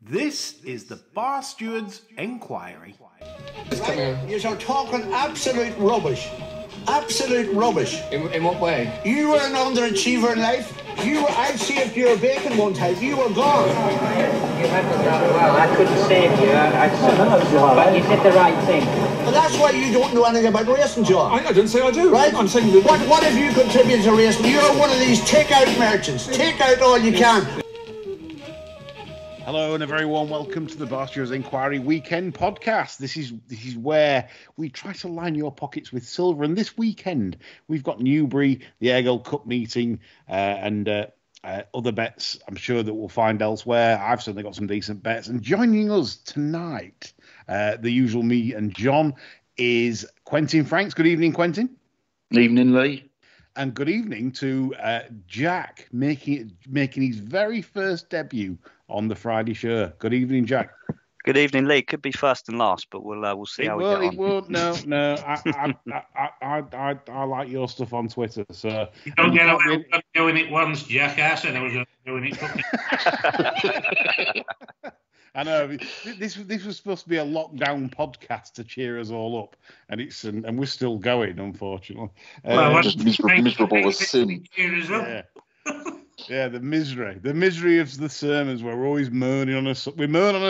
This is the Bar Stewards Enquiry. You're talking absolute rubbish. Absolute rubbish. In what way? You were an underachiever in life. I'd saved your bacon one time. You were gone. You handled that well. I couldn't save you. But you did the right thing. Well, that's why you don't know anything about racing, John. I didn't say I do. Right? I'm saying that... What have you contributed to racing? You're one of these take-out merchants. Take out all you can. Hello and a very warm welcome to the Bar Stewards Enquiry Weekend Podcast. This is where we try to line your pockets with silver. And this weekend we've got Newbury, the Ayr Cup meeting, and other bets I'm sure that we'll find elsewhere. I've certainly got some decent bets. And joining us tonight, the usual me and John, is Quentin Franks. Good evening, Quentin. Evening, Lee. And good evening to Jack, making his very first debut on the Friday show. Good evening, Jack. Good evening, Lee. Could be first and last, but we'll see how we get on. It won't. No. I like your stuff on Twitter. So you don't get away with doing it once, Jack. I said I was doing it. I know this was supposed to be a lockdown podcast to cheer us all up, and we're still going, unfortunately. Well, just miserable as sin. Yeah, the misery of the sermons. We're always moaning on a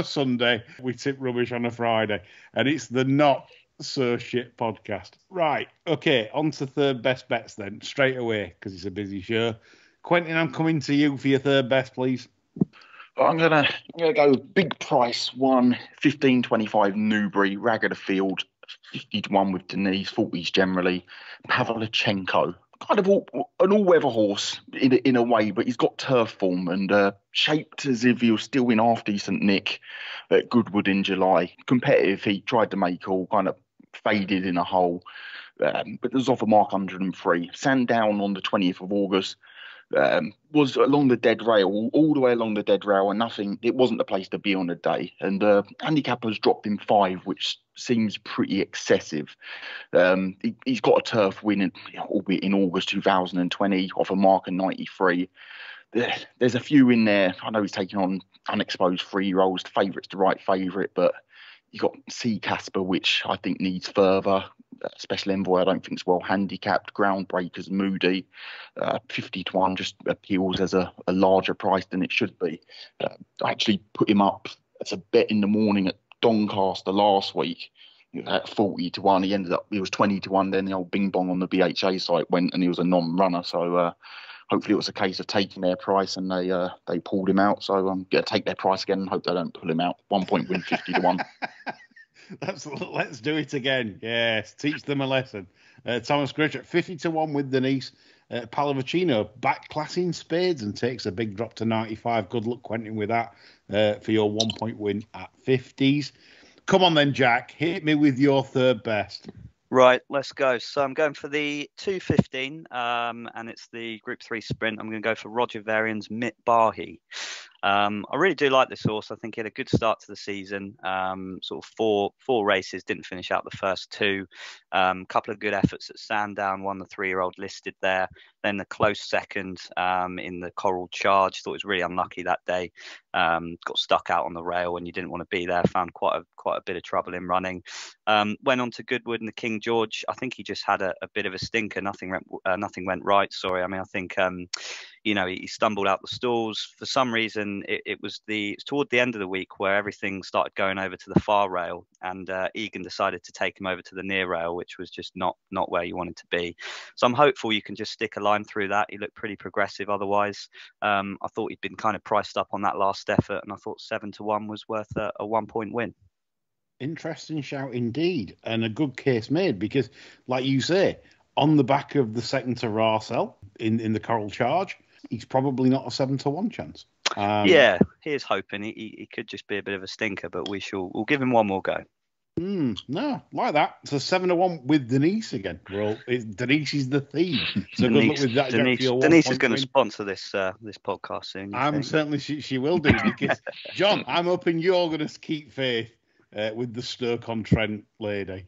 Sunday, we tip rubbish on a Friday, and it's the not so shit podcast. Right, okay, on to third best bets then, straight away, because it's a busy show. Quentin, I'm coming to you for your third best, please. I'm gonna go big price 15.25 Newbury, rag of the field, 50 to 1 with Denise, 40s generally. Pavlichenko, kind of an all-weather horse in a way, but he's got turf form and shaped as if he was still in half decent nick at Goodwood in July. Competitive, he tried to make all kind of faded in a hole, but it was off a mark 103. Sandown on the 20th of August. Was along the dead rail, all the way along the dead rail, and nothing. It wasn't the place to be on the day. And handicap has dropped him 5, which seems pretty excessive. He's got a turf win, albeit in August 2020, off a mark of 93. There's a few in there. I know he's taking on unexposed 3-year-olds. The favourite's the right favourite, but you got Sea Casper, which I think needs further. Special Envoy, I don't think it's well handicapped. Groundbreakers, Moody, 50 to 1 just appeals as a larger price than it should be. I actually put him up as a bet in the morning at Doncaster last week at 40 to 1. He was 20 to 1. Then the old bing bong on the BHA site went and he was a non-runner. So hopefully it was a case of taking their price and they pulled him out. So I'm going to take their price again and hope they don't pull him out. 1 point win, 50 to 1. Let's do it again. Yes, teach them a lesson. Thomas Gritch at 50 to 1 with Denise. Pallavicino back class in spades and takes a big drop to 95. Good luck, Quentin, with that for your 1 point win at 50s. Come on then, Jack. Hit me with your third best. Right, let's go. So I'm going for the 2.15, and it's the Group 3 sprint. I'm going to go for Roger Varian's Mit Bahi. I really do like this horse. I think he had a good start to the season. Sort of four races, didn't finish out the first 2. Couple of good efforts at Sandown, won the 3-year-old listed there. Then the close second in the Coral Charge. Thought it was really unlucky that day. Got stuck out on the rail when you didn't want to be there. Found quite a bit of trouble in running. Went on to Goodwood and the King George. I think he just had a bit of a stinker. Nothing went right. Sorry. I mean, I think he stumbled out the stalls for some reason. It was toward the end of the week where everything started going over to the far rail, and Egan decided to take him over to the near rail, which was just not where you wanted to be. So I'm hopeful you can just stick a line through that. He looked pretty progressive otherwise. I thought he'd been kind of priced up on that last effort, and I thought 7 to 1 was worth a 1 point win. Interesting shout indeed, and a good case made, because like you say, on the back of the second to Rarcel in the Coral Charge, he's probably not a 7 to 1 chance. Yeah, here's hoping he could just be a bit of a stinker, but we'll give him one more go. No, like that. So 7 to 1 with Denise again. Denise is the theme. So Denise, good luck with that. Denise is going to sponsor this podcast soon. I'm certainly she will do, because John, I'm hoping you're going to keep faith with the Stoke-on-Trent lady.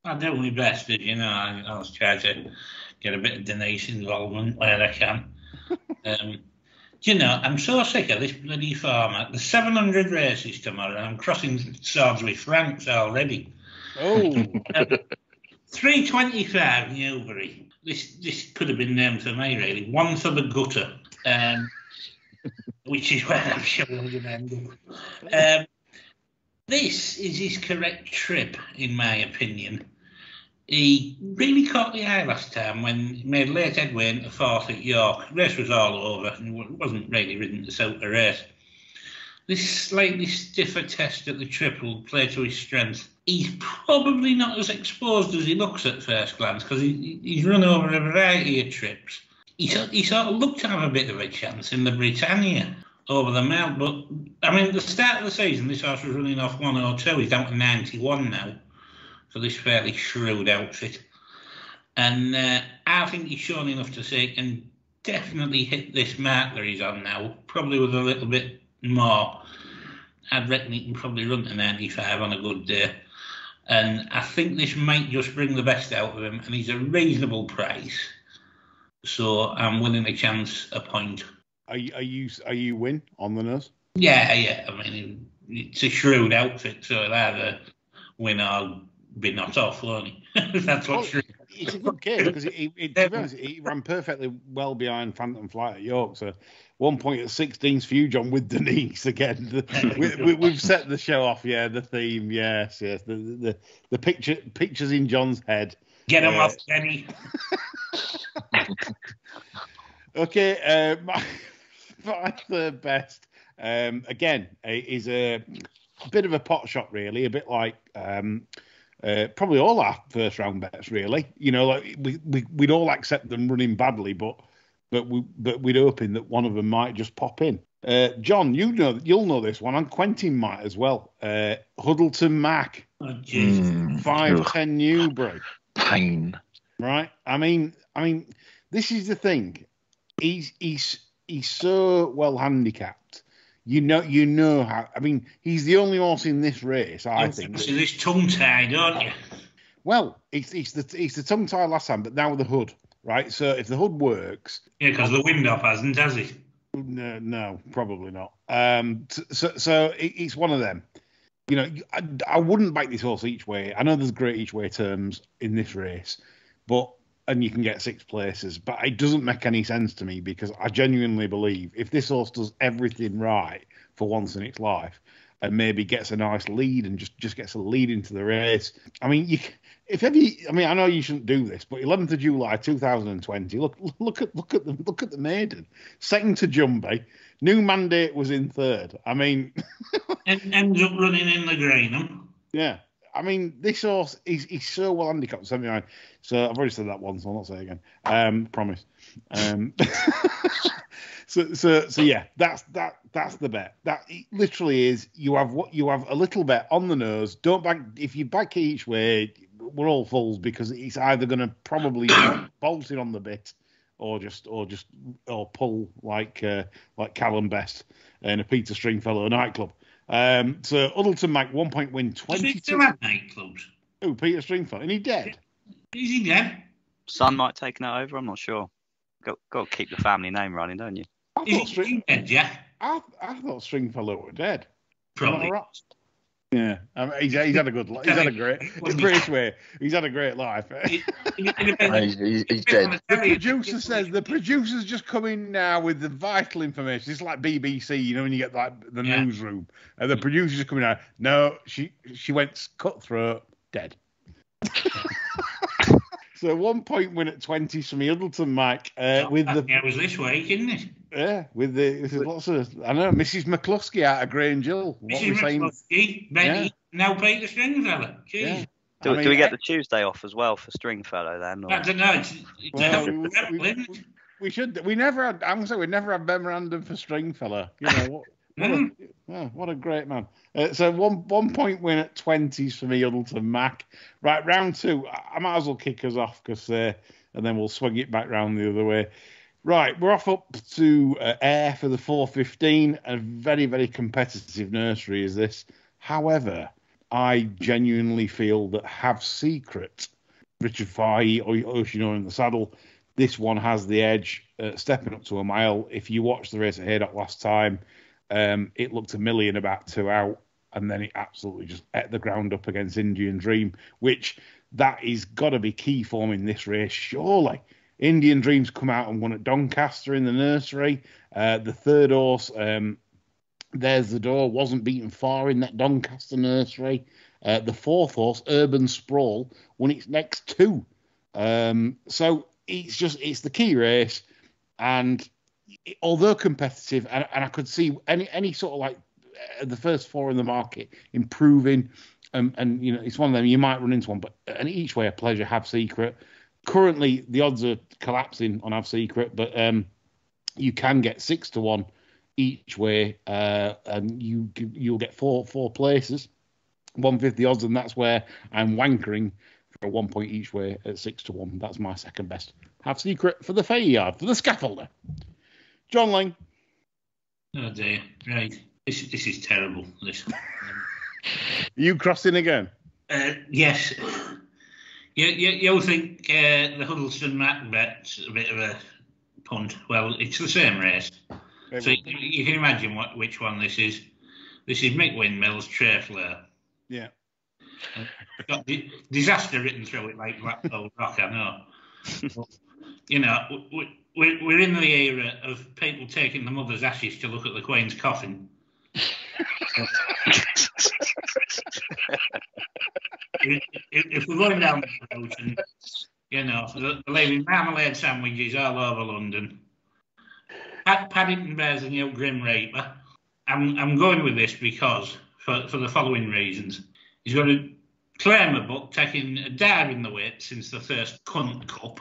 I do my best, as you know. I always try to get a bit of Denise involvement where I can. Do you know, I'm so sick of this bloody format. There's 700 races tomorrow, and I'm crossing swords with Franks already. Oh. 325 Newbury. This could have been named for me, really. One for the gutter, which is where I'm sure I'm going to end up. This is his correct trip, in my opinion. He really caught the eye last time when he made late headway into fourth at York. The race was all over and wasn't really ridden to suit the race. This slightly stiffer test at the trip will play to his strength. He's probably not as exposed as he looks at first glance because he's run over a variety of trips. He sort of looked to have a bit of a chance in the Britannia over the mount, but I mean, at the start of the season, this horse was running off 102. He's down to 91 now for this fairly shrewd outfit. And I think he's shown enough to say he can definitely hit this mark that he's on now, probably with a little bit more. I'd reckon he can probably run to 95 on a good day. And I think this might just bring the best out of him, and he's a reasonable price. So I'm willing to chance a point. Are you win on the nose? Yeah. I mean, it's a shrewd outfit, so it'll either win or be not off, won't he? That's what's true. It's a good case because to be honest, he ran perfectly well behind Phantom Flight at York. So 1 point at 16's Fuge on with Denise again. We've set the show off. Yeah, the theme. Yes. The pictures in John's head. Get him off, Jenny. Okay, my third best again is a bit of a pot shot, really. A bit like probably all our first round bets, really. You know, like we'd all accept them running badly, but we'd hoping that one of them might just pop in. John, you'll know this one, and Quentin might as well. Huddleton Mac, 510 Newbury. Pain. Right. I mean, this is the thing. He's so well handicapped. You know how. I mean, he's the only horse in this race, I think. So this tongue tie, don't you? Well, it's the tongue tie last time, but now with the hood, right? So if the hood works, Yeah, because the wind up hasn't, has he? no, probably not. So it's one of them. You know, I wouldn't back this horse each way. I know there's great each way terms in this race, and you can get 6 places, but it doesn't make any sense to me because I genuinely believe if this horse does everything right for once in its life and maybe gets a nice lead and just gets a lead into the race. I mean, I know you shouldn't do this, but 11th of July 2020. Look at the maiden, second to Jumbie. New Mandate was in third. I mean, and ends up running in the Greenham. Yeah. I mean, this horse he's so well handicapped 79. So I've already said that once, so I'll not say it again. Promise. So yeah, that's the bet. That it literally is. You have a little bet on the nose. Don't back if you back it each way. We're all fools because it's either going to probably bolt it on the bit or pull like Callum Best in a Peter Stringfellow nightclub. So Huddleton Mac 1 point win 22. Does he still have nightclubs? Oh, Peter Stringfellow, and he dead? Is he dead? Son might have taken that over. I'm not sure. Got to keep the family name running, don't you? Is he dead? Yeah. I thought Stringfellow were dead. Probably. Yeah, he's had a good life. He's had a great, in British way. He's had a great life. He's dead. The producer's just come in now with the vital information. It's like BBC, you know, when you get like the newsroom, and the producer's just coming out. No, she went cutthroat, dead. So 1 point win at 20 from Huddleton Mac with the. It was this week, isn't it? Yeah, with lots of. I know Mrs. McCluskey out of Grange Hill. Mrs. McCluskey, Betty, now Peter Stringfellow. Jeez. Yeah. Do we get the Tuesday off as well for Stringfellow then? Or? I don't know. We should. We never had. I'm sorry, we never had memorandum for Stringfellow. You know what a great man. So 1 point win at 20s for me, Huddleton Mac. Right, round 2. I might as well kick us off and then we'll swing it back round the other way. Right, we're off up to Ayr for the 4:15. A very, very competitive nursery is this. However, I genuinely feel that Have Secret, Richard Fahey, Oceanor in the saddle, this one has the edge, stepping up to a mile. If you watch the race at Haydock last time, it looked a million about 2 out, and then it absolutely just ate the ground up against Indian Dream, which that is got to be key form in this race, surely. Indian Dream's come out and won at Doncaster in the nursery. The third horse, There's the Door, wasn't beaten far in that Doncaster nursery. The fourth horse, Urban Sprawl, won its next two. So it's the key race, and although competitive, and I could see any sort of like the first four in the market improving, and you know, it's one of them you might run into one, but and each way a pleasure. Have Secret. Currently the odds are collapsing on Have Secret, but you can get 6-1 each way, and you'll get four places, 150 odds, and that's where I'm wankering for 1 point each way at 6-1. That's my second best. Have Secret for the fair yard, for the scaffolder. John Lang. Oh dear, right. This is terrible. This. You crossing again? Yes. You'll think the Huddleston Mac bet's a bit of a punt. Well, it's the same race. So you can imagine which one this is. This is Mick Windmill's Trey Flair. Yeah. Got disaster written through it like Blackpool Rock, I know. But, you know, we're in the era of people taking the mother's ashes to look at the Queen's coffin. If we're going down the road, and, you know, they're leaving marmalade sandwiches all over London. Paddington Bears and New Grim Reaper. I'm going with this because, for the following reasons. He's got a claim a book taking a dive in the weight since the first Cunt Cup.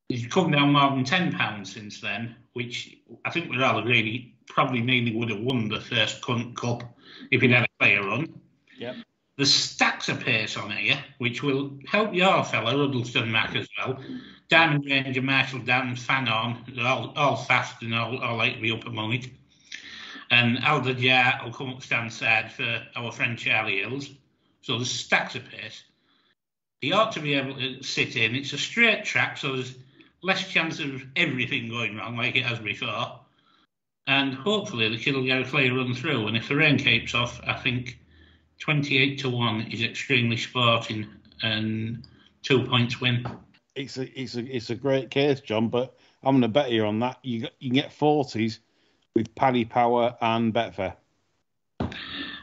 He's come down more than £10 since then, which I think we're all agreed he probably nearly would have won the first Cunt Cup if he'd had a clear run. Yep. There's stacks of pace on here, which will help your fella, Huddleston Mac, as well. Diamond Ranger, Marshall Dan, Fan On, they're all fast and all like to be up among it. And Alder Jar will come up stand side for our friend Charlie Hills. So there's stacks of pace. He ought to be able to sit in. It's a straight track, so there's less chance of everything going wrong like it has before. And hopefully the kid will get a clear run through. And if the rain keeps off, I think 28-1 is extremely sporting and 2 points win. It's a great case, John, but I'm going to bet you on that. You can get 40s with Paddy Power and Betfair.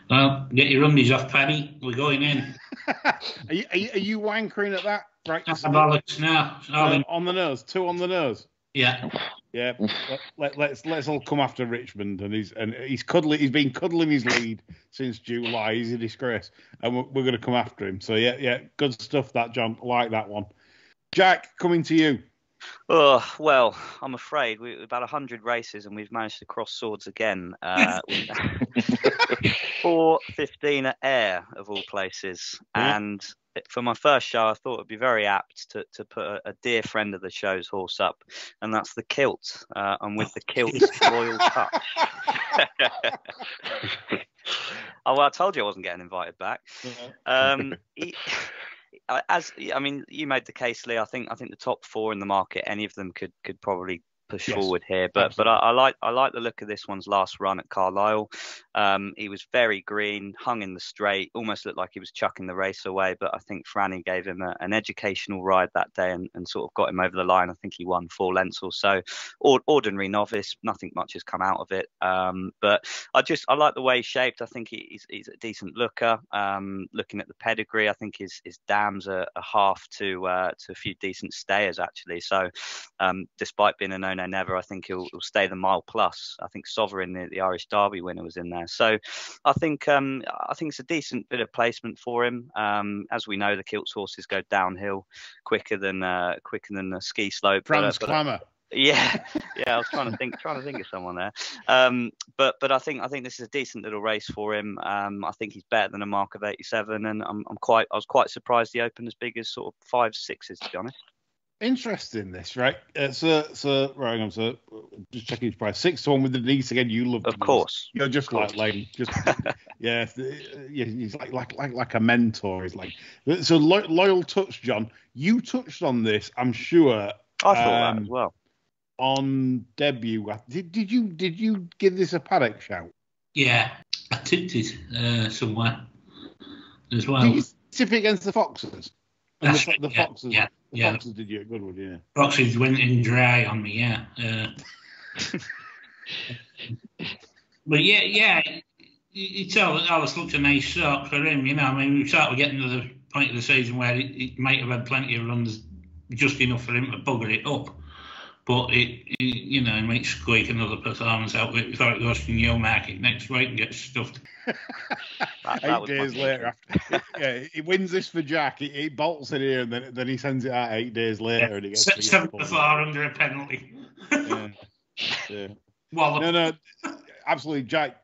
Well, get your undies off, Paddy. We're going in. Are you wankering at that? Right. Bollocks now. On the nose. 2 on the nose. Yeah. Yeah. Let's all come after Richmond, and he's cuddling. He's been cuddling his lead since July. He's a disgrace, and we're going to come after him. So yeah, good stuff. That John, I like that one. Jack, coming to you. Oh, well, I'm afraid we've about 100 races and we've managed to cross swords again. 4:15 at Ayr, of all places. Yeah. And for my first show, I thought it'd be very apt to put a dear friend of the show's horse up, and that's the Kilt. And with the Kilt's Royal Touch. Oh, well, I told you I wasn't getting invited back. You made the case, Lee. I think the top 4 in the market, any of them could probably push forward here. But I like the look of this one's last run at Carlisle. He was very green, hung in the straight, almost looked like he was chucking the race away. But I think Franny gave him an educational ride that day and sort of got him over the line. I think he won 4 lengths or so. Ordinary novice, nothing much has come out of it. But I like the way he's shaped. I think he's a decent looker. Looking at the pedigree, I think his dams are half to a few decent stayers actually. So despite being a no never, I think he'll stay the mile plus. I think Sovereign, the Irish Derby winner, was in there. So I think it's a decent bit of placement for him. As we know, the Kilt's horses go downhill quicker than a ski slope. Franz Klammer. Yeah, I was trying to think of someone there. But I think this is a decent little race for him. I think he's better than a mark of 87, and I was quite surprised he opened as big as sort of 5-6s, to be honest. Interesting, this, right? So right on. So just checking his price. 6-1 with the Denise again. You love, of course. You're just like Lane. Just yeah. He's like a mentor. He's like so loyal touch, John. You touched on this, I'm sure, I thought that as well. On debut, did you give this a paddock shout? Yeah, I tipped it somewhere as well. Did you tip it against the Foxes? And the Foxes, yeah. Foxes did you a good one, yeah. Foxes went in dry on me, yeah. But yeah, it's always looked a nice start for him, you know. I mean, we started getting to the point of the season where it might have had plenty of runs, just enough for him to bugger it up. But it might squeak another performance out with it before it goes to Newmarket next week and gets stuffed. 8 days later, after, he wins this for Jack. He bolts it here, and then he sends it out 8 days later, and he gets 7-4 under a penalty. Yeah. Well, no, absolutely, Jack.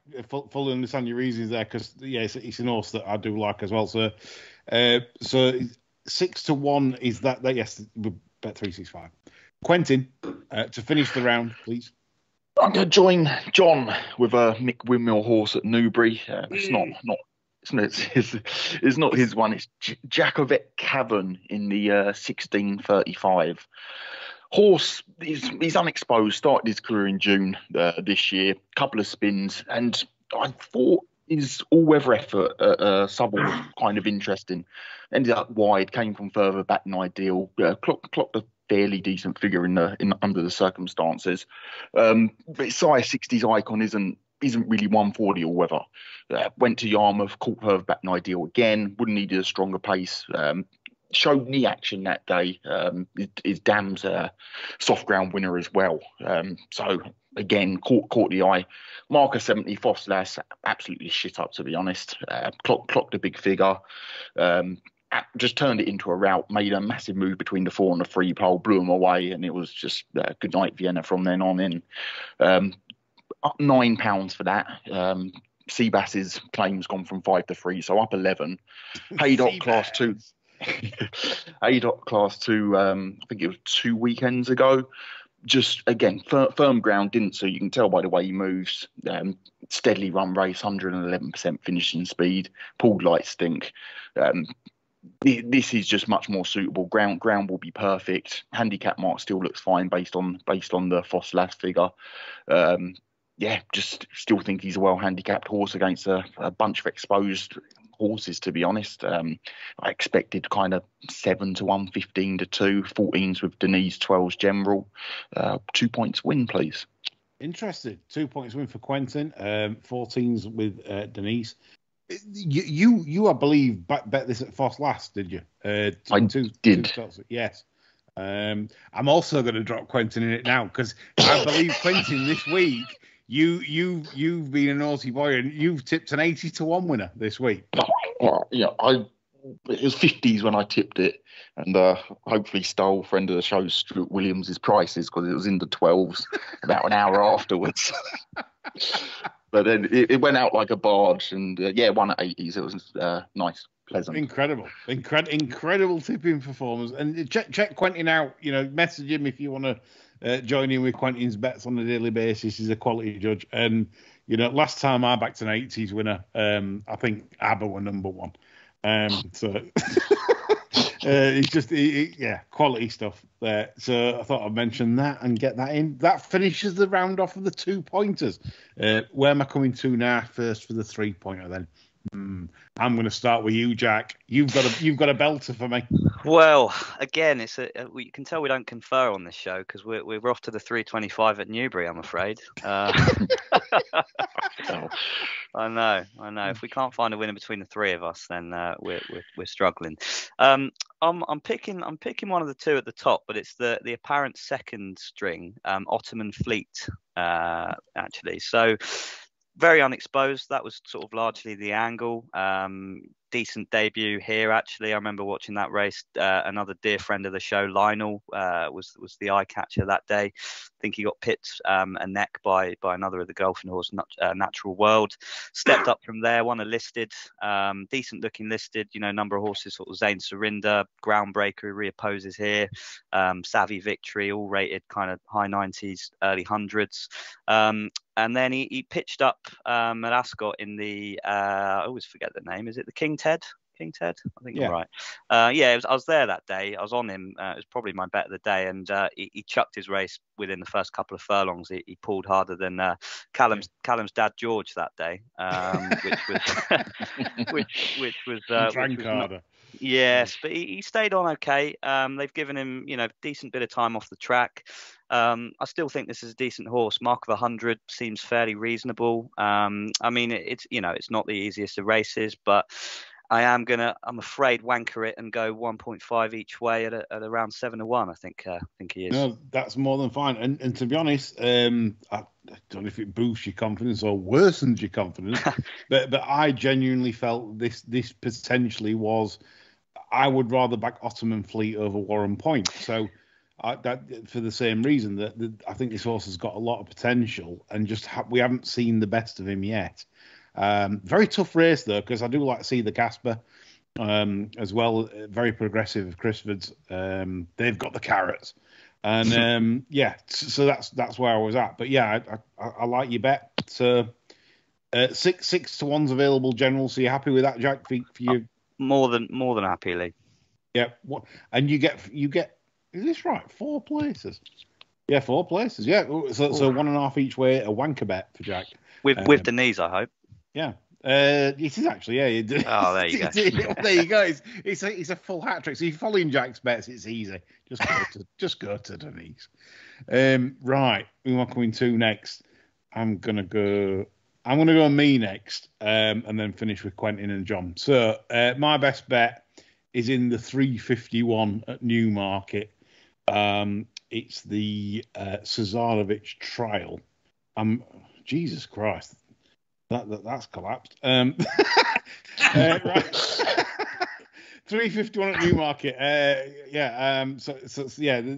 Fully understand your reasons there, because it's an horse that I do like as well. So 6-1 is that yes, bet 365. Quentin, to finish the round, please. I'm going to join John with a Mick Windmill horse at Newbury. It's not his one. It's Jacobet Cavern in the 1635. Horse, he's unexposed. Started his career in June this year. Couple of spins, and I thought his all-weather effort at Southall was kind of interesting. Ended up wide, came from further back than ideal. Clocked a fairly decent figure in under the circumstances. But his size 60s icon isn't really one for the all-weather. Went to Yarmouth, caught further back than ideal again. Wouldn't need a stronger pace. Showed knee action that day. Is Dam's soft ground winner as well. So again, caught the eye. Marker 70, Fosslas, absolutely shit up, to be honest. Clocked a big figure. Just turned it into a route, made a massive move between the 4 and the 3 pole, blew them away, and it was just good night Vienna from then on in. Up £9 for that. Seabass's claim's gone from 5 to 3, so up 11. Haydock class 2. Haydock class 2, I think it was 2 weekends ago. Just, again, firm ground, didn't suit. You can tell by the way he moves. Steadily run race, 111% finishing speed, pulled light stink. This is just much more suitable. Ground will be perfect. Handicap mark still looks fine based on the Fosslas figure. Just still think he's a well handicapped horse against a bunch of exposed horses, to be honest. I expected kind of 7 to 1, 15 to 2, 14s with Denise, 12s general. 2 points win, please. Interested. 2 points win for Quentin. 14s with Denise. You I believe bet this at Foss last, did you? I did. Yes. I'm also going to drop Quentin in it now, because I believe Quentin this week. You've been a naughty boy and you've tipped an 80-1 winner this week. Yeah, it was 50s when I tipped it, and hopefully stole friend of the show Stuart Williams' prices, because it was in the 12s about an hour afterwards. But then it went out like a barge, and won at 80s. It was nice, pleasant. Incredible tipping performance. And check Quentin out. Message him if you want to join in with Quentin's bets on a daily basis. He's a quality judge. And last time I backed an 80s winner, I think ABBA were number one. So it's just quality stuff there. So I thought I'd mention that and get that in. That finishes the round off of the 2 pointers. Where am I coming to now? First for the 3 pointer then. I'm going to start with you, Jack. You've got a belter for me. Well, again, you can tell we don't confer on this show, because we're off to the 325 at Newbury, I'm afraid. I know. If we can't find a winner between the three of us, then we're struggling. I'm picking one of the two at the top, but it's the apparent second string, Ottoman Fleet, actually. So very unexposed. That was sort of largely the angle. Decent debut here, actually. I remember watching that race. Another dear friend of the show, Lionel, was the eye catcher that day. I think he got pipped a neck by another of the golfing horse, Natural World. Stepped up from there, won a listed, decent looking listed. Number of horses, sort of Zane Surinder, Groundbreaker, who reopposes here. Savvy Victory, all rated kind of high 90s, early 100s. And then he pitched up at Ascot in the, I always forget the name, is it the King's King Ted. King Ted, I think Yeah. you're right. I was there that day. I was on him. It was probably my bet of the day, and he chucked his race within the first couple of furlongs. He pulled harder than Callum's dad George that day, which was harder. Yes, but he stayed on okay. They've given him, decent bit of time off the track. I still think this is a decent horse. Mark of 100 seems fairly reasonable. I mean, it's not the easiest of races, but I'm afraid wanker it and go 1.5 each way at around 7-1. I think he is. No, that's more than fine. And to be honest, I don't know if it boosts your confidence or worsens your confidence, but I genuinely felt this potentially was. I would rather back Ottoman Fleet over Warren Point. So that for the same reason that I think this horse has got a lot of potential, and just we haven't seen the best of him yet. Very tough race though, because I do like to see the Casper as well. Very progressive, Crisfords. They've got the carrots, and so that's where I was at. But yeah, I like your bet. So 6 to 1's available, general. So you're happy with that, Jack? For you, more than happy, Lee. Yeah. And you get. Is this right? 4 places. Yeah, 4 places. Yeah. So 1.5 each way. A wanker bet for Jack. With Denise, I hope. Yeah. It is actually, yeah. Oh, there you go. There you go. It's a full hat trick. So if you're following Jack's bets, it's easy. Just go to Denise. Right. Who am I coming to next? I'm gonna go me next, and then finish with Quentin and John. So my best bet is in the 351 at Newmarket. It's the Cesarovic Trial. Jesus Christ. That's collapsed. Right. 351 at Newmarket.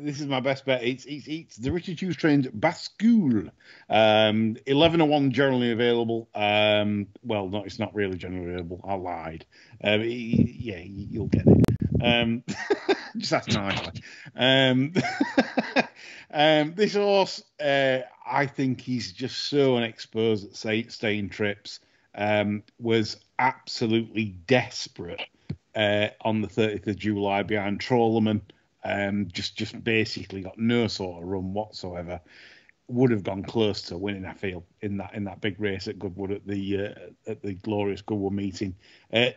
This is my best bet. It's the Richard Hughes trained Bascule. 11-1 generally available. Well, no, it's not really generally available. I lied. You'll get it. Just ask nicely. This horse, I think he's just so unexposed at staying trips. Was absolutely desperate on the 30th of July behind Trollerman. Just basically got no sort of run whatsoever. Would have gone close to winning, I feel, in that big race at Goodwood at the glorious Goodwood meeting.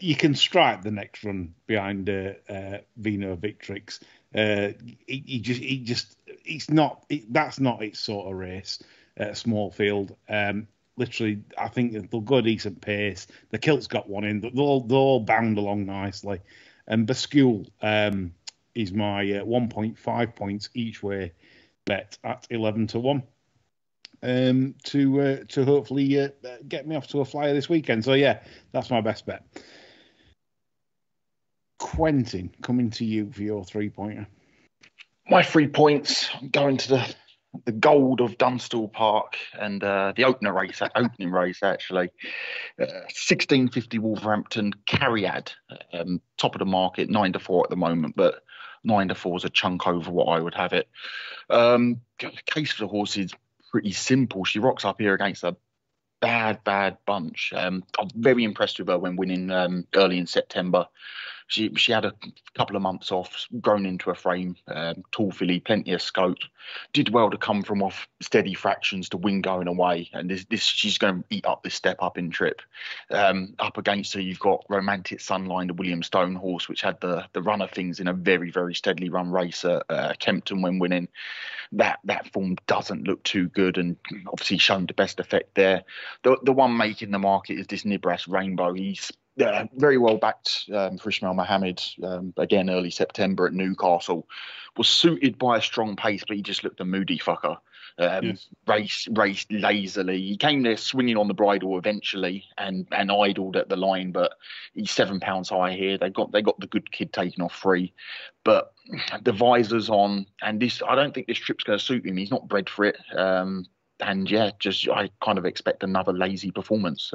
You can strike the next run behind Vino Victrix. That's not its sort of race at a small field. Literally, I think they'll go a decent pace. The Kilt's got one in. They'll all bound along nicely. And Bascule is my 1.5 points each way bet at 11-1 to hopefully get me off to a flyer this weekend. So yeah, that's my best bet. Quentin, coming to you for your 3-pointer. My 3 points, I'm going to the gold of Dunstall Park and the opening race actually. 1650 Wolverhampton Cariad, top of the market, 9-4 at the moment, but 9-4 is a chunk over what I would have it. The case for the horse is pretty simple. She rocks up here against a bad bunch. I'm very impressed with her when winning early in September. She had a couple of months off, grown into a frame, tall filly, plenty of scope. Did well to come from off steady fractions to win going away. And this she's going to eat up this step up in trip. Up against her, you've got Romantic Sunline, the William Stone horse, which had the run of things in a very, very steadily run race at Kempton when winning. That form doesn't look too good, and obviously shown the best effect there. The one making the market is this Nibras Rainbow. He's very well backed for Ismail Mohammed, again early September at Newcastle. Was suited by a strong pace, but he just looked a moody fucker. Yes. Raced lazily. He came there swinging on the bridle eventually and idled at the line, but he's £7 high here. They got the good kid taken off free, but the visor's on, and I don't think this trip's going to suit him. He's not bred for it. And yeah, I kind of expect another lazy performance.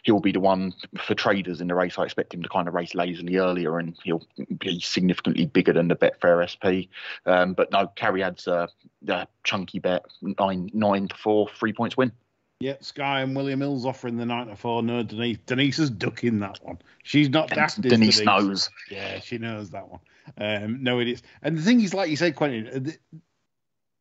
He'll be the one for traders in the race. I expect him to kind of race lazily earlier, and he'll be significantly bigger than the Betfair SP. But no, Cariad's a chunky bet, 9-4, 3 points win. Yep, Sky and William Hills offering the 9-4. No, Denise. Denise is ducking that one. She's not daft. Denise knows. Yeah, she knows that one. No, it is. And the thing is, like you said, Quentin,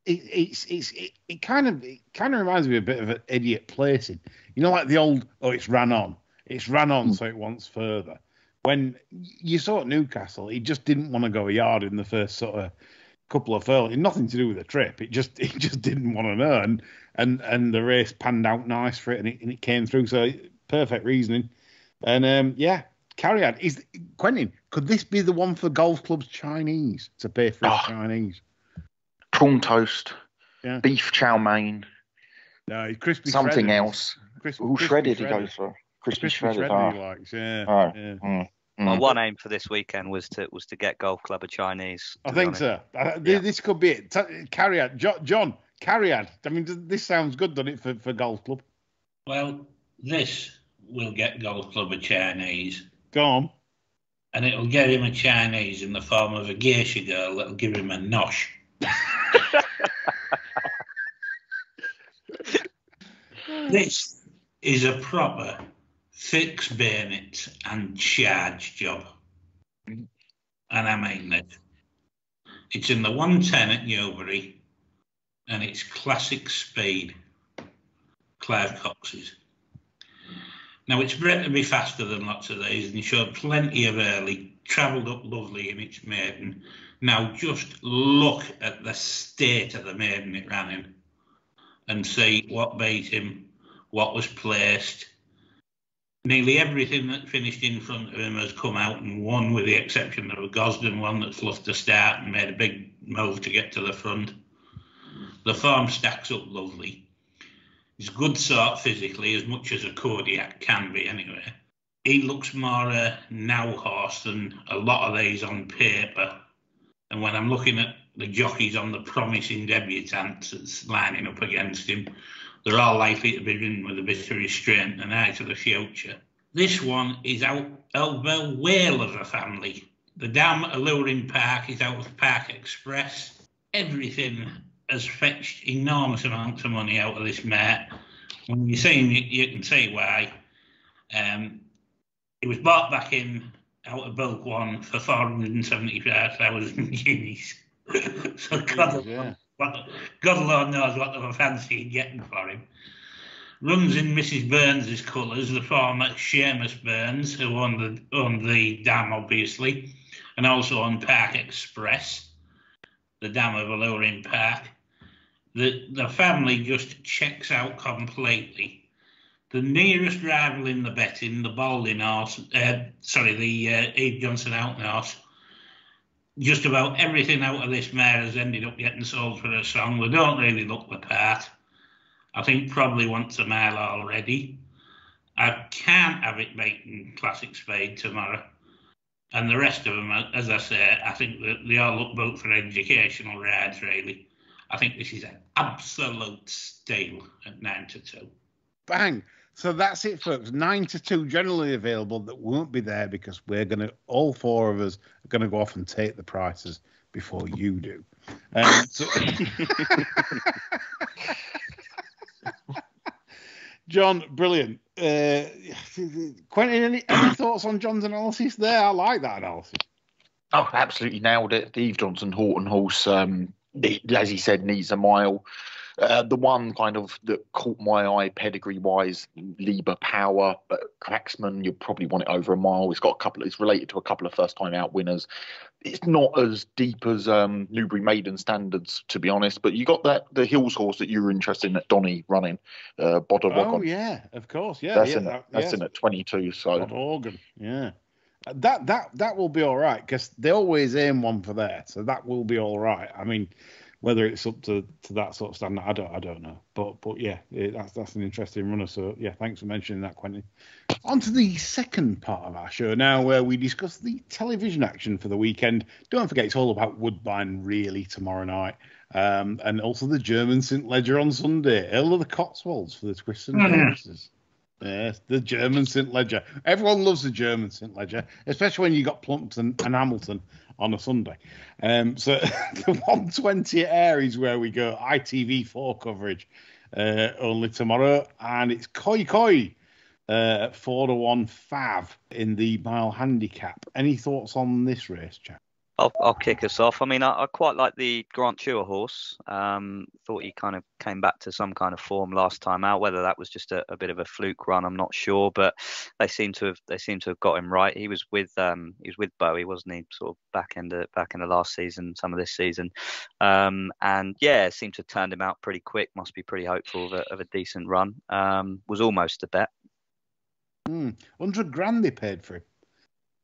it kind of reminds me a bit of an idiot placing. You know, like the old, it's ran on. It's ran on, so it wants further. When you saw at Newcastle, he just didn't want to go a yard in the first sort of couple of furlongs. Nothing to do with the trip. It just didn't want to know. And the race panned out nice for it, and it came through. So perfect reasoning. And carry on. Quentin, could this be the one for golf clubs Chinese to pay for Chinese? Prawn toast, yeah. Beef chow mein, no, crispy something shredded. else. Shredded he goes for. Crispy shredded. He likes, My one aim for this weekend was to get Golf Club a Chinese. I think so. This could be it. Carry on, John. Carry on. I mean, this sounds good, doesn't it, for Golf Club? Well, this will get Golf Club a Chinese. Go on. And it'll get him a Chinese in the form of a geisha girl that'll give him a nosh. This is a proper fix, bayonet and charge job. And I mean it. It's in the 110 at Newbury and it's classic speed. Clive Cox's. Now it's bred to be faster than lots of these and showed plenty of early, travelled up lovely in its maiden. Now just look at the state of the maiden it ran in and see what beat him, what was placed. Nearly everything that finished in front of him has come out and won, with the exception of a Gosden one that fluffed the start and made a big move to get to the front. The form stacks up lovely. He's good sort physically, as much as a Kodiak can be anyway. He looks more a now horse than a lot of these on paper. And when I'm looking at the jockeys on the promising debutants that's lining up against him, they're all likely to be ridden with a bit of restraint and eye to the future. This one is out of the whale of a family. The damn Alluring Park is out of Park Express. Everything has fetched enormous amounts of money out of this mare. When you see him, you can see why. It was bought back in out of bulk one for 475,000 guineas. So God alone knows what they were fancying getting for him. Runs in Mrs. Burns' colours, the former Seamus Burns, who owned the dam, obviously, and also on Park Express, the dam of Alluring Park. The family just checks out completely. The nearest rival in the betting, the Balding horse, the Eve Johnson Out horse, just about everything out of this mare has ended up getting sold for a song. They don't really look the part. I think probably wants a mile already. I can't have it beaten Classic Spade tomorrow. And the rest of them, as I say, I think that they all look built for educational rides, really. I think this is an absolute steal at 9-2. Bang. So that's it, folks. 9-2 generally available that won't be there because all four of us are going to go off and take the prices before you do. John, brilliant. Quentin, any thoughts on John's analysis there? I like that analysis. Oh, absolutely nailed it. The Eve Johnson Horton horse, as he said, needs a mile. The one kind of that caught my eye pedigree-wise, Lieber Power, but Cracksman, you'll probably want it over a mile. It's related to a couple of first-time out winners. It's not as deep as Newbury Maiden standards, to be honest, but you got the Hills horse that you were interested in that Donny running, Bodder Wagon. Oh, yeah, of course, yeah. That's in at 22, so. Bodder Organ, yeah. That will be all right, because they always aim one for there, so that will be all right. I mean, whether it's up to that sort of standard, I don't know. But yeah, that's an interesting runner. So yeah, thanks for mentioning that, Quentin. On to the second part of our show now, where we discuss the television action for the weekend. Don't forget, it's all about Woodbine really tomorrow night, and also the German St Ledger on Sunday. Earl of the Cotswolds for the Twists and Turns. Yes, the German St Ledger. Everyone loves the German St Ledger, especially when you got Plumpton and Hamilton on a Sunday. So the 120 at Ayr is where we go. ITV4 coverage. only tomorrow, and it's Koi Koi at 4-1 Fav in the mile handicap. Any thoughts on this race, Jack? I'll kick us off. I mean, I quite like the Grant Chua horse. Thought he kind of came back to some kind of form last time out. Whether that was just a bit of a fluke run, I'm not sure. But they seem to have got him right. He was with Bowie, wasn't he? Sort of back in the last season, some of this season, and yeah, seemed to have turned him out pretty quick. Must be pretty hopeful of a decent run. Was almost a bet. 100 grand they paid for him.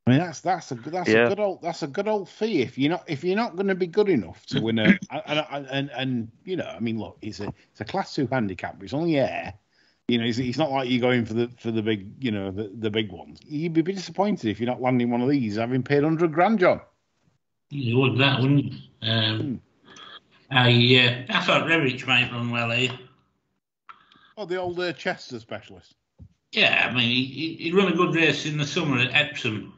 I mean, that's a good old fee if you're not going to be good enough to win a and you know, I mean, look, it's a Class 2 handicap, but it's only Ayr. You know, it's not like you're going for the big, you know, the big ones. You'd be disappointed if you're not landing one of these, having paid 100 grand, John. You would that, wouldn't you? I thought Revich might run well here. Oh, the old Chester specialist. Yeah, I mean, he run a good race in the summer at Epsom.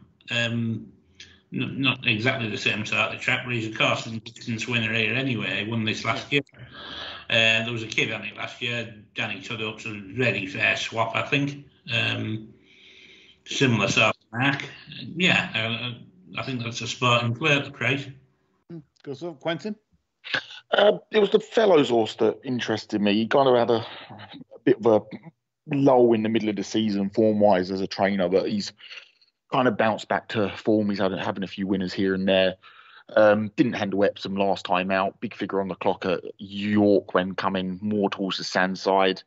Not exactly the same sort of track, but he's a course and distance winner here anyway. He won this last year. There was a kid on it last year, Danny Tudhope's a very fair swap, I think. Similar sort of mark. Yeah, I think that's a sporting play at the price. Goes up, Quentin? It was the Fellows horse that interested me. He kind of had a bit of a lull in the middle of the season form-wise as a trainer, but he's kind of bounced back to form. He's having a few winners here and there. Didn't handle Epsom last time out. Big figure on the clock at York when coming more towards the sand side.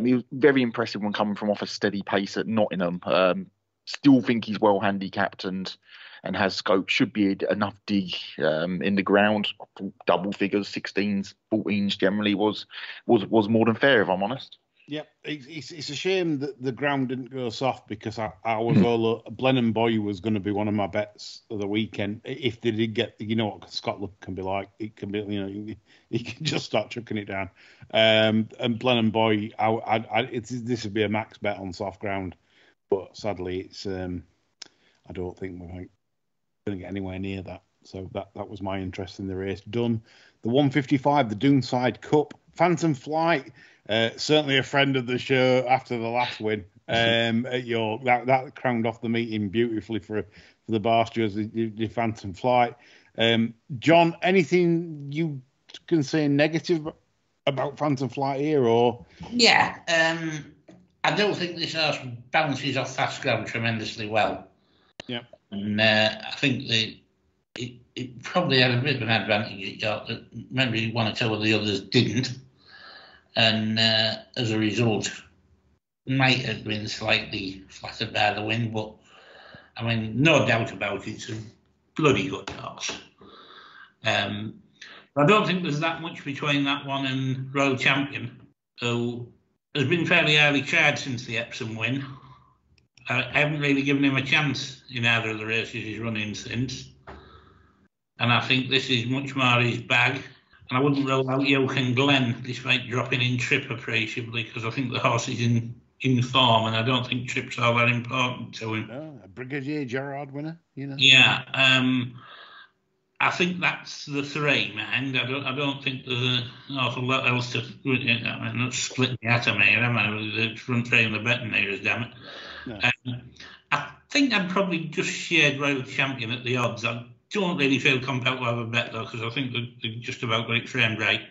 He was very impressive when coming from off a steady pace at Nottingham. Still think he's well handicapped and has scope. Should be enough dig in the ground. Double figures, 16s, 14s generally was more than fair, if I'm honest. Yep, it's a shame that the ground didn't go soft because I was all Blenheim Boy was going to be one of my bets of the weekend. If they did get, you know what Scotland can be like, it can be, you know, you can just start chucking it down. And Blenheim Boy, this would be a max bet on soft ground, but sadly it's I don't think we're going to get anywhere near that. So that was my interest in the race. Done. The 155, the Doonside Cup, Phantom Flight. Certainly a friend of the show after the last win at York. That crowned off the meeting beautifully for the Barsters, the Phantom Flight. John, anything you can say negative about Phantom Flight here, or? Yeah, I don't think this horse bounces off fast ground tremendously well. Yeah, and I think it probably had a bit of an advantage at York that maybe one or two of the others didn't. And as a result, might have been slightly flattered by the win, but I mean, no doubt about it, it's a bloody good horse. I don't think there's that much between that one and Royal Champion, who has been fairly highly tried since the Epsom win. I haven't really given him a chance in either of the races he's run in since. And I think this is much more his bag. And I wouldn't roll out Yoke and Glen despite dropping in trip appreciably because I think the horse is in form and I don't think trip's all that important to him. No, a Brigadier Gerard winner, you know. Yeah, I think that's the three, mind. I don't think there's an awful lot else to. I mean, not splitting the atom here, am I? The front three and the betting here, damn it. No. I think I'd probably just shared Royal Champion at the odds. I don't really feel compelled to have a bet though, because I think they've just about got it framed right.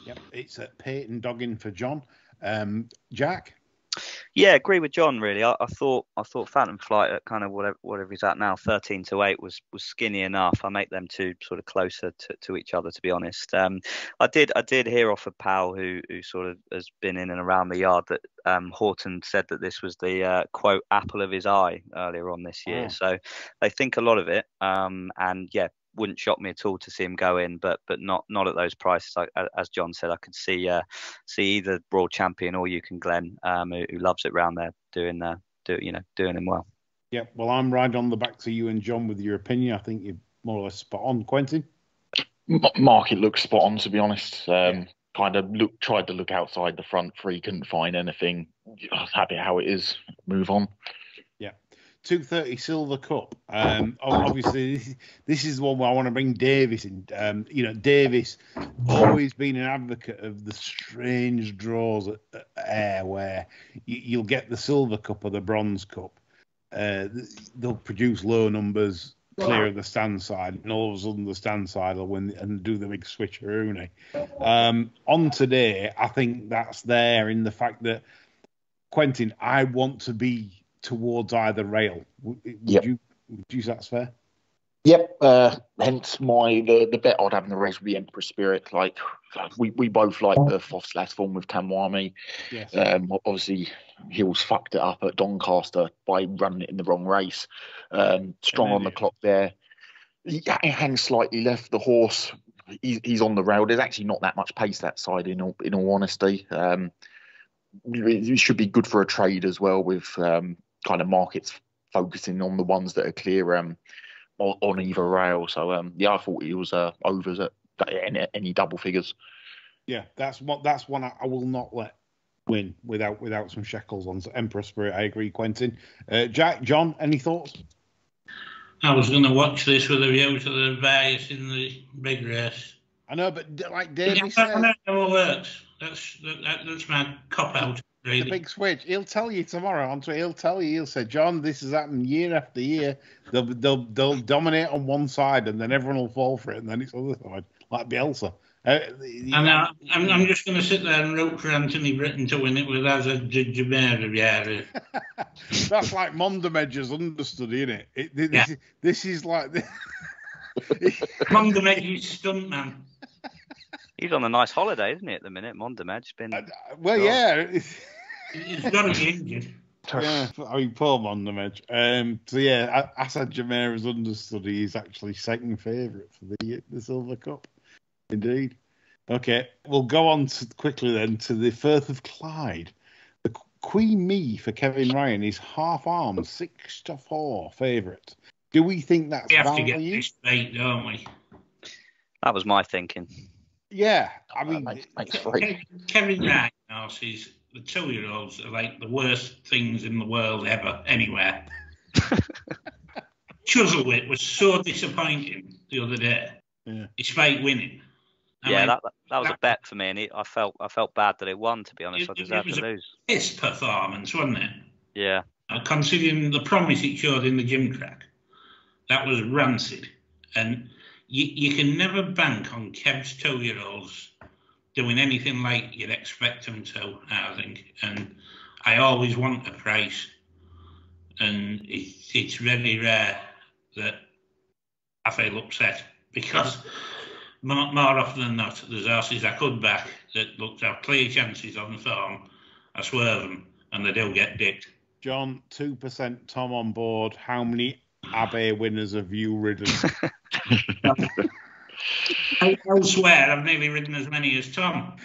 Yep, it's at Peyton Doggin for John. Jack? Yeah, agree with John. Really, I thought Phantom Flight at kind of whatever he's at now, 13-8 was skinny enough. I make them two sort of closer to each other, to be honest. I did hear off a pal who sort of has been in and around the yard that Horton said that this was the quote apple of his eye earlier on this year. So they think a lot of it. And yeah, wouldn't shock me at all to see him go in, but not at those prices. As John said, I could see either Broad Champion or You Can Glen, who loves it round there, doing him well. Yeah, well, I'm right on the back to you and John with your opinion. I think you're more or less spot on, Quentin. Market looks spot on, to be honest. Kind of tried to look outside the front three, couldn't find anything. I was happy how it is. Move on. Yeah. 230 Silver Cup. Obviously, this is the one where I want to bring Davis in. Davis always been an advocate of the strange draws at Ayr, where you'll get the Silver Cup or the Bronze Cup. They'll produce low numbers clear of the stand side, and all of a sudden the stand side will win and do the big switcheroo. On today, I think that's there in the fact that, Quentin, I want to be towards either rail. Would you say that's fair? Yep. Hence the bet I'd have in the race would be Emperor Spirit. Like we both like the Foss last form with Tamwami. Yes. Obviously, Hills fucked it up at Doncaster by running it in the wrong race. Strong on the clock there. He hangs slightly left. The horse, he's on the rail. There's actually not that much pace that side, in all honesty. It should be good for a trade as well, with kind of markets focusing on the ones that are clear on either rail. So I thought he was overs at any double figures. Yeah, that's one I will not let win without some shekels on Emperor Spirit. I agree, Quentin. Jack, John, any thoughts? I was going to watch this with a view to the bias in the big race. I know, but like David said, I know how it works. That's my cop out. Really. The big switch. He'll tell you tomorrow. He'll say, John, this has happened year after year. They'll dominate on one side, and then everyone will fall for it, and then it's the other side, like Bielsa. I'm just going to sit there and root for Anthony Britton to win it with Azad Jamera. That's like Mondamedge's understudy, isn't it? This is like Mondamedge's stunt man. He's on a nice holiday, isn't he, at the minute? Mondamedge's been... yeah. He's got to be injured. Yeah, I mean, poor Mondamedge. Asad Jamera's understudy is actually second favourite for the Silver Cup. Indeed. Okay, we'll go on quickly then to the Firth of Clyde. The Queen Me for Kevin Ryan is half-arm, 6-4 favourite. Do we think that's value? We have to get this straight, don't we? That was my thinking. Yeah, I mean... Kevin Ryan horses, the 2-year-olds are like the worst things in the world ever, anywhere. Chuzzlewit was so disappointing the other day, despite winning. That was a bet for me, and I felt bad that it won, to be honest. I deserved to lose. His performance, wasn't it? Yeah. Considering the promise it showed in the gym track, that was rancid. And you can never bank on Kev's 2-year-olds doing anything like you'd expect them to, I think. And I always want a price. And it's very rare that I feel upset, because more often than not, there's horses I could back that looked to have clear chances on the form. I swear them, and they do get dicked. John, 2% Tom on board. How many Abbey winners have you ridden? I'll swear I've nearly ridden as many as Tom.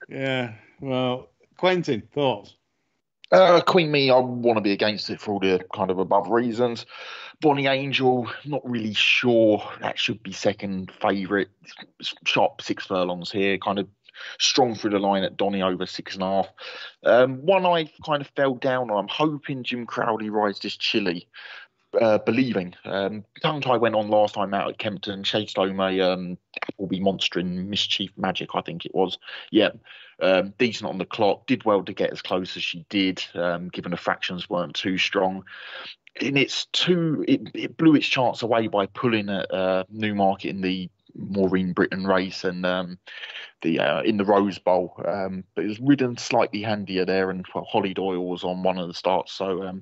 Yeah, well, Quentin, thoughts? Queen Me, I want to be against it for all the kind of above reasons. Bonnie Angel, not really sure. That should be second favourite. Sharp 6 furlongs here, kind of strong through the line at Donny over 6.5. One I kind of fell down on. I'm hoping Jim Crowley rides this Chile. Believing. Tongue Tie went on last time out at Kempton, chased home a Appleby Monster in Mischief Magic, I think it was. Yeah, decent on the clock. Did well to get as close as she did, given the fractions weren't too strong. And it blew its chance away by pulling at Newmarket in the Maureen Britton race and in the Rose Bowl. But it was ridden slightly handier there, and Holly Doyle was on one of the starts. So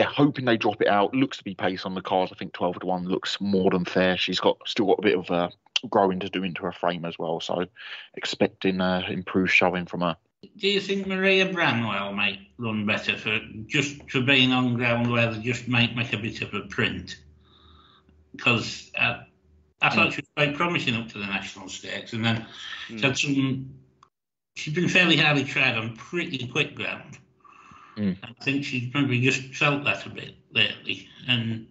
hoping they drop it out. Looks to be pace on the card. I think 12-1 looks more than fair. She's still got a bit of growing to do into her frame as well. So expecting improved showing from her. Do you think Maria Branwell might run better for being on ground where they just might make a bit of a print? Because I thought she was quite promising up to the national stakes, and then she's been fairly highly tried on pretty quick ground. I think she's maybe just felt that a bit lately, and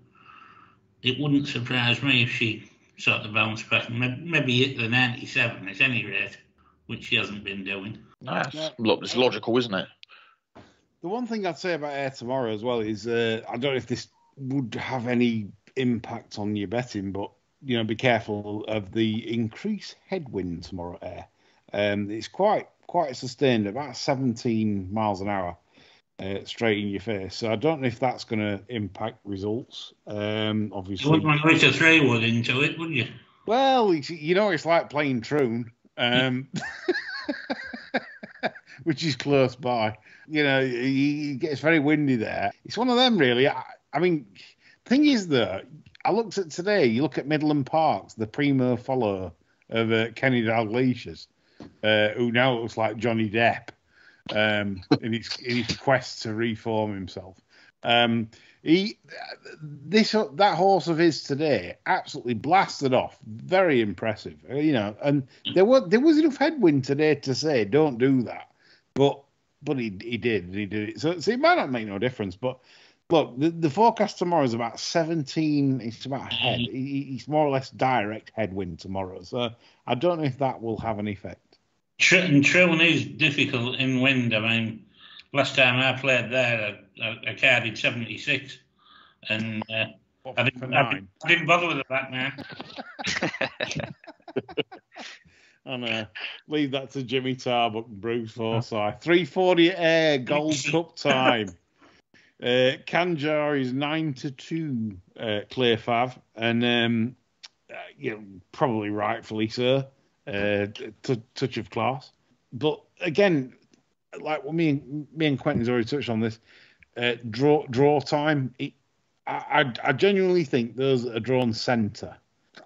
it wouldn't surprise me if she sort of bounced back and maybe hit the 97 at any rate, which she hasn't been doing. It's logical, isn't it? The one thing I'd say about Ayr tomorrow as well is I don't know if this would have any impact on your betting, but be careful of the increased headwind tomorrow at Ayr. It's quite sustained, about 17 miles an hour straight in your face. So I don't know if that's going to impact results. Obviously, you wouldn't want to hit a 3-wood into it, would you? Well, it's like playing Troon. Which is close by. It gets very windy there. It's one of them, really. I mean, thing is, though, I looked at today, you look at Midland Parks, the primo follower of Kenny Dalglish's, who now looks like Johnny Depp in his quest to reform himself. That horse of his today absolutely blasted off. Very impressive, and there was enough headwind today to say don't do that. But he did it. So it might not make no difference. But look, the forecast tomorrow is about 17. It's about head. It's more or less direct headwind tomorrow. So I don't know if that will have an effect. Troon is difficult in wind. I mean, last time I played there, I carded 76, and I didn't bother with the back man. And leave that to Jimmy Tarbuck and Bruce Forsyth. 3:40 at Ayr, Gold Cup time. Kanjar is 9-2, clear fav, and probably rightfully so. Touch of class, but again, like me and Quentin's already touched on this. Draw time. I genuinely think those that are drawn centre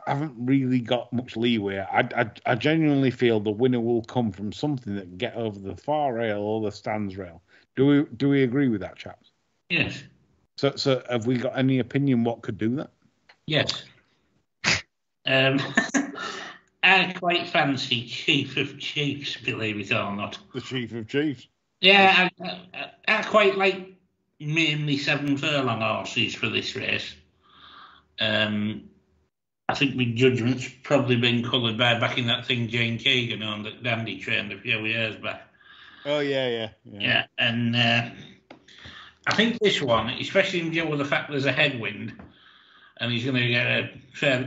haven't really got much leeway. I genuinely feel the winner will come from something that can get over the far rail or the stands rail. Do we agree with that, chaps? Yes. So have we got any opinion what could do that? Yes. I quite fancy Chief of Chiefs, believe it or not. The Chief of Chiefs. Yeah, I quite like mainly 7 furlong horses for this race. I think my judgment's probably been coloured by backing that thing Jane Keegan on that Dandy trained a few years back. Oh, yeah. Yeah, and I think this one, especially in view of the fact there's a headwind, and he's going to get a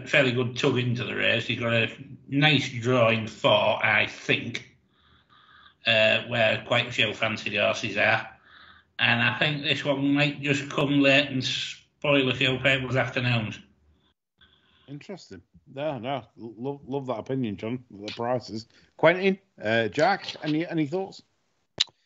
fairly good tug into the race. He's got a nice draw in 4, I think, where quite a few fancied horses are. And I think this one might just come late and spoil a few people's afternoons. Interesting. No, love that opinion, John. The prices. Quentin, Jack, any thoughts?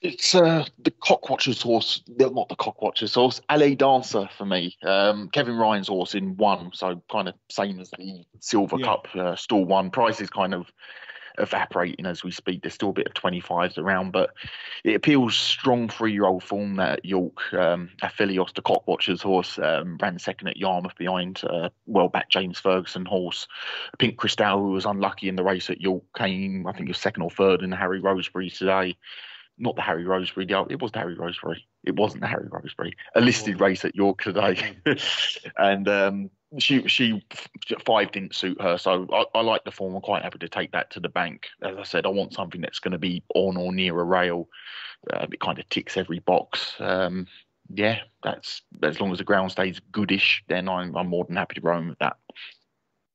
It's the Cockwatcher's horse, not the Cockwatcher's horse, LA Dancer for me. Kevin Ryan's horse in 1, so kind of same as the Silver Cup stall 1. Price is kind of evaporating as we speak. There's still a bit of 25s around, but it appeals strong 3-year-old form there at York. Fillies, the Cockwatcher's horse, ran second at Yarmouth behind well-back James Ferguson horse. Pink Cristal, who was unlucky in the race at York, came, I think, he was 2nd or 3rd in the Harry Rosebery today. Not the Harry Rosebery, it was the Harry Rosebery. It wasn't the Harry Rosebery. A listed race at York today. And she 5 didn't suit her, so I like the form. I'm quite happy to take that to the bank. As I said, I want something that's going to be on or near a rail. It kind of ticks every box. That's as long as the ground stays goodish, then I'm more than happy to roam with that.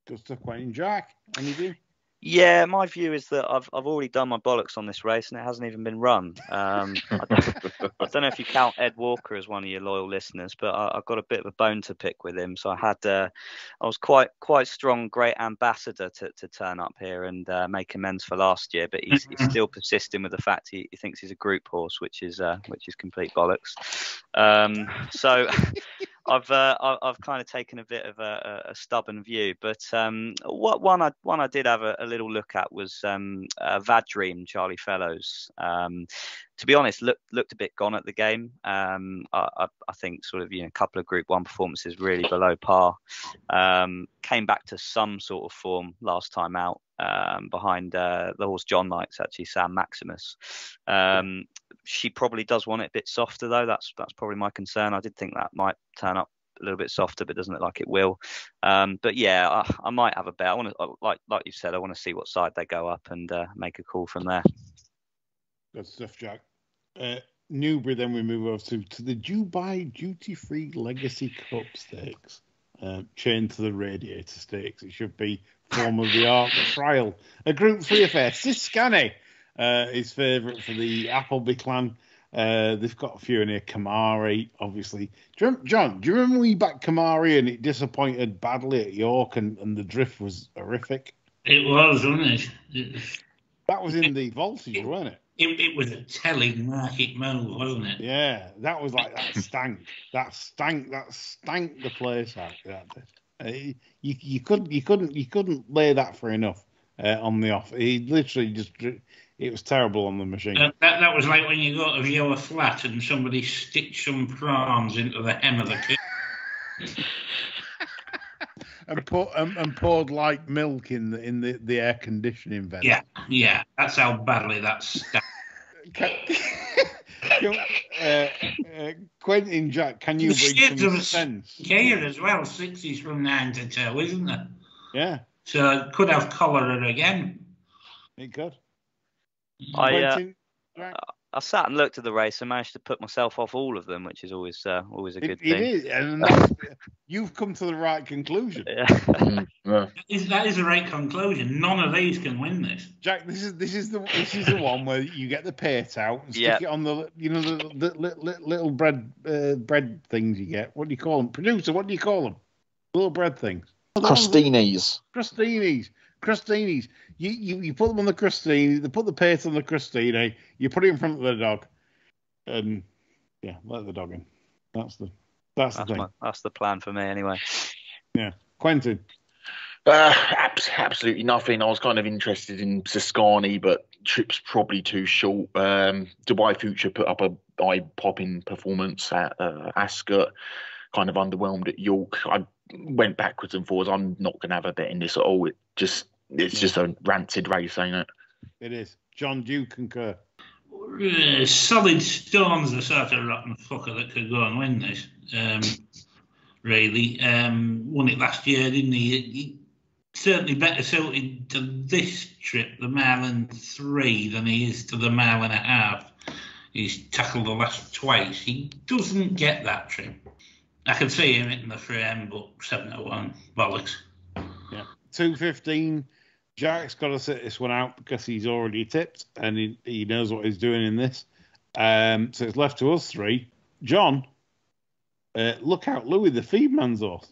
Good stuff, Quentin. Jack, any view? Yeah, my view is that I've already done my bollocks on this race and it hasn't even been run. I don't know if you count Ed Walker as one of your loyal listeners, but I've got a bit of a bone to pick with him. So I was quite strong, great ambassador to turn up here and make amends for last year. But he's still persisting with the fact he thinks he's a group horse, which is complete bollocks. So I've kind of taken a bit of a stubborn view, but what one I did have a little look at was Vadream, Charlie Fellows. To be honest, looked a bit gone at the game. I think sort of a couple of Group 1 performances really below par. Came back to some sort of form last time out behind the horse John likes, actually, Sam Maximus. She probably does want it a bit softer though. That's probably my concern. I did think that might turn up a little bit softer, but it doesn't look like it will. But yeah, I might have a bet. I want to, like you said, I want to see what side they go up and make a call from there. Good stuff, Jack. Newbury, then we move over to the Dubai Duty Free Legacy Cup Stakes, chained to the Radiator Stakes. It should be form of the art trial. A Group 3 affair. Siskany is favourite for the Appleby clan. They've got a few in here. Kamari, obviously. John, do you remember we backed Kamari and it disappointed badly at York and the drift was horrific? It was, wasn't it? That was in the voltage, wasn't it? It was a telling market move, wasn't it? Yeah, that was like that stank. That stank the place out. You couldn't lay that for enough on the off. He literally just. It was terrible on the machine. That was like when you go to view a flat and somebody sticks some prawns into the hem of the kitchen. and poured like milk in the air conditioning vent. Yeah, that's how badly that's stuck. Quentin and Jack, can you bring some sense? Here as well, 60s from 9 to 2, isn't it? Yeah. So it could have cholera again. It could. I sat and looked at the race and managed to put myself off all of them, which is always a good thing. It is, and you've come to the right conclusion. Yeah. That is the right conclusion. None of these can win this. Jack, this is the one where you get the pate out and stick it on the the little bread things you get. What do you call them? Producer, what do you call them? Little bread things. Crustinis. Crustinis. You put them on the crustini. They put the pate on the crustini. You put it in front of the dog, and let the dog in. That's the thing. That's the plan for me, anyway. Yeah, Quentin. Absolutely nothing. I was kind of interested in Siskany, but trip's probably too short. Dubai Future put up a eye-popping performance at Ascot. Kind of underwhelmed at York. I went backwards and forwards. I'm not going to have a bet in this at all. It's just a rancid race, ain't it? It is. John, do you concur? Solid Stone's the sort of rotten fucker that could go and win this. Really. Won it last year, didn't he? He certainly better suited to this trip, the mile and 3, than he is to the mile and a half. He's tackled the last twice. He doesn't get that trip. I can see him hitting the frame, but 7-1, bollocks. Yeah. 2:15. Jack's got to sit this one out because he's already tipped and he knows what he's doing in this. So it's left to us three. John, look out, Louis, the feedman's horse.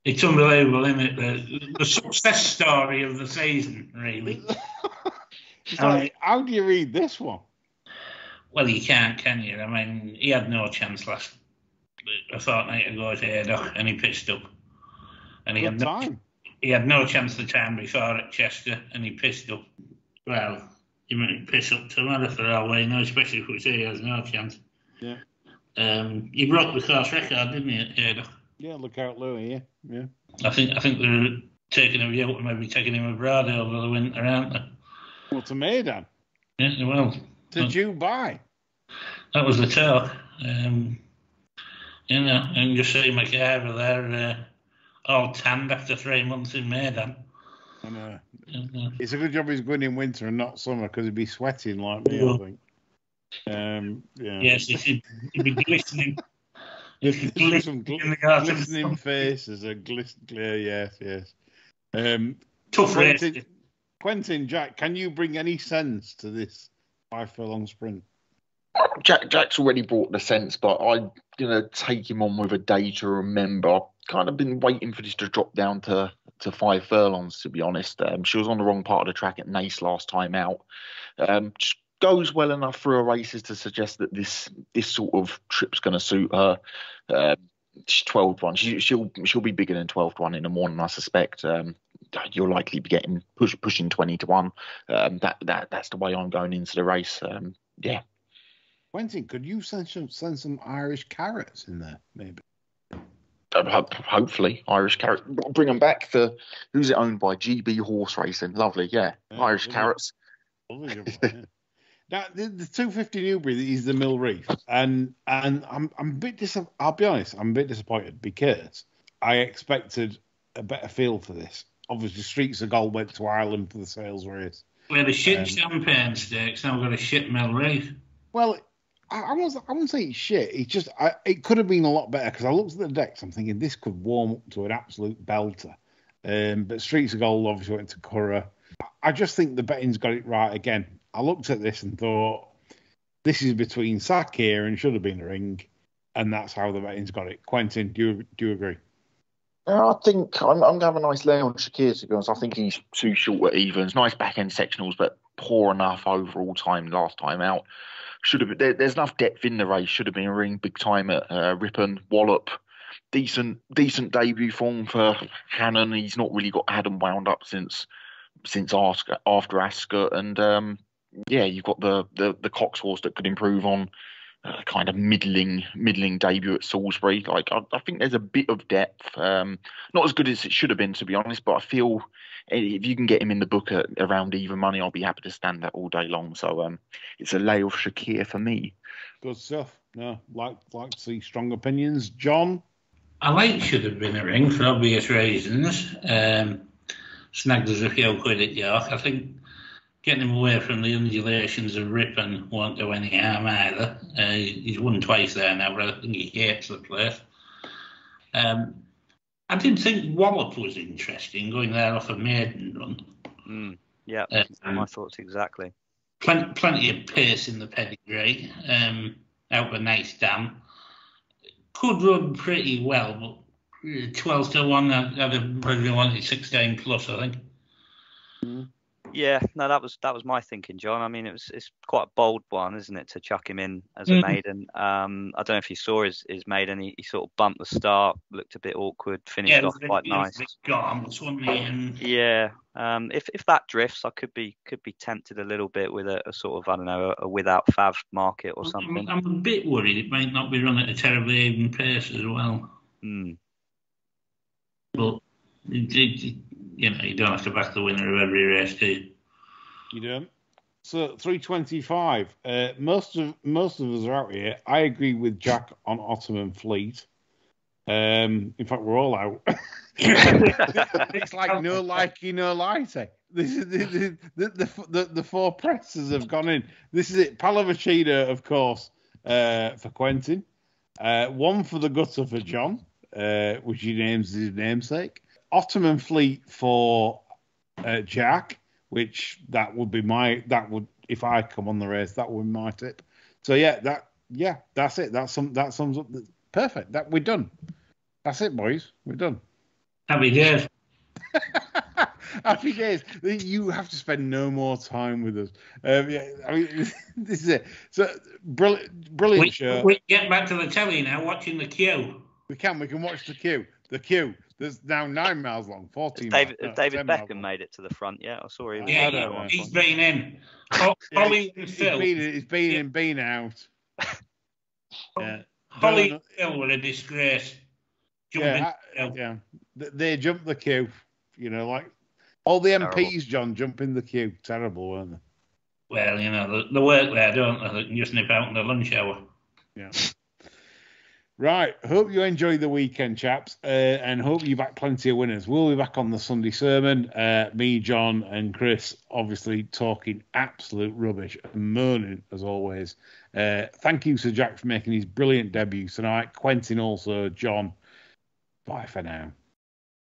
It's unbelievable, isn't it? The success story of the season, really. How do you read this one? Well, you can't, can you? I mean, he had no chance a fortnight ago at Haydock, and he pissed up. And he had no chance the time before at Chester, and he pissed up. Well, he might piss up tomorrow for all we know, especially if we say he has no chance. Yeah. He broke the course record, didn't he, at Haydock? Yeah, look out, Louis, yeah. I think they're taking a view to maybe taking him abroad over the winter, aren't they? Well, to Maidan. Yeah, they will. To Dubai. That was the talk. And just see McIver there, all tanned after 3 months in Maidan. I know. It's a good job he's going in winter and not summer, because he'd be sweating like me, I think. Yeah. Yes, he'd be glistening. Glistening faces are clear, yes. Tough race. Quentin, Jack, can you bring any sense to this 5 furlong sprint? Jack's already brought the sense, but I'm going to take him on with a day to remember. I've kind of been waiting for this to drop down to 5 furlongs, to be honest. She was on the wrong part of the track at Nace last time out. Just goes well enough through her races to suggest that this sort of trip's going to suit her. She's 12th one. She'll be bigger than 12th one in the morning, I suspect. You'll likely be getting pushing 20 to 1. That's the way I'm going into the race. Yeah. Quentin, could you send some Irish carrots in there, maybe? Hopefully, Irish carrot. Bring them back. Who's it owned by? GB Horse Racing. Lovely, yeah. Irish carrots. Lovely. Now, the 250 Newbury is the Mill Reef, and I'm a bit I'll be honest, I'm a bit disappointed because I expected a better feel for this. Obviously, Streets of Gold went to Ireland for the sales race. We had a shit Champagne Stakes, now we've got a shit Mill Reef. Well, I wouldn't say it's shit. It's just it could have been a lot better because I looked at the decks. I'm thinking this could warm up to an absolute belter. But Streets of Gold obviously went to Curra. I just think the betting's got it right again. I looked at this and thought this is between Sakir and should have been a ring, and that's how the betting's got it. Quentin, do you agree? I think I'm going to have a nice lay on Shakir, to be honest. I think he's too short at evens. Nice back-end sectionals, but poor enough overall time last time out. Should have been, there's enough depth in the race. Should have been a ring big time at Ripon. Wallop, decent debut form for Hannon. He's not really got Adam wound up since after Ascot. And you've got the Cox horse that could improve on kind of middling debut at Salisbury. Like I think there's a bit of depth, not as good as it should have been, to be honest. But I feel if you can get him in the book at around even money, I'll be happy to stand that all day long. So it's a lay of Shakir for me. Good stuff. No, like to see strong opinions. John, I like should have been a ring for obvious reasons. Snagged us a few quid at York. I think getting him away from the undulations of Ripon won't do any harm either. He's won twice there now, but I think he hates the place. I did think Wallop was interesting, going there off a maiden run. Yeah, my thoughts exactly. Plenty of pace in the pedigree, out of a nice dam. Could run pretty well, but 12 to 1, I'd have probably wanted 16 plus, I think. Yeah, no, that was my thinking, John. I mean, it's quite a bold one, isn't it, to chuck him in as a maiden? I don't know if you saw his maiden. He sort of bumped the start, looked a bit awkward, finished off quite nice. Yeah, if that drifts, I could be tempted a little bit with a sort of, I don't know, a without Fav market or something. I'm a bit worried it might not be run at a terribly even pace as well. But you don't have to back the winner of every race, do you? You don't. So 325. Most of us are out here. I agree with Jack on Ottoman Fleet. In fact, we're all out. It's like no likey, no lighty. This is the four presses have gone in. This is it. Palavicino, of course, for Quentin. One for the gutter for John, which he names his namesake. Ottoman Fleet for Jack, which that would if I come on the race, that would be my tip. So that's it. That sums up. Perfect. That we're done. That's it, boys. We're done. Happy days. Happy days. You have to spend no more time with us. I mean, this is it. So brilliant show. We get back to the telly now, watching the queue. We can watch the queue. The queue. There's now 9 miles long, 14 miles. David miles Beckham made it to the front, yeah. I saw him. Yeah, he's been in. Holly and Phil. He's been in, been out. Holly and Phil were a disgrace. They jumped the queue. You know, like all the MPs, John, jump in the queue. Terrible, weren't they? Well, you know, they work there, don't they? They can just nip out in the lunch hour. Yeah. Right. Hope you enjoy the weekend, chaps, and hope you back plenty of winners. We'll be back on the Sunday sermon. Me, John, and Chris, obviously talking absolute rubbish and moaning as always. Thank you to Jack for making his brilliant debut tonight. Quentin also. John. Bye for now.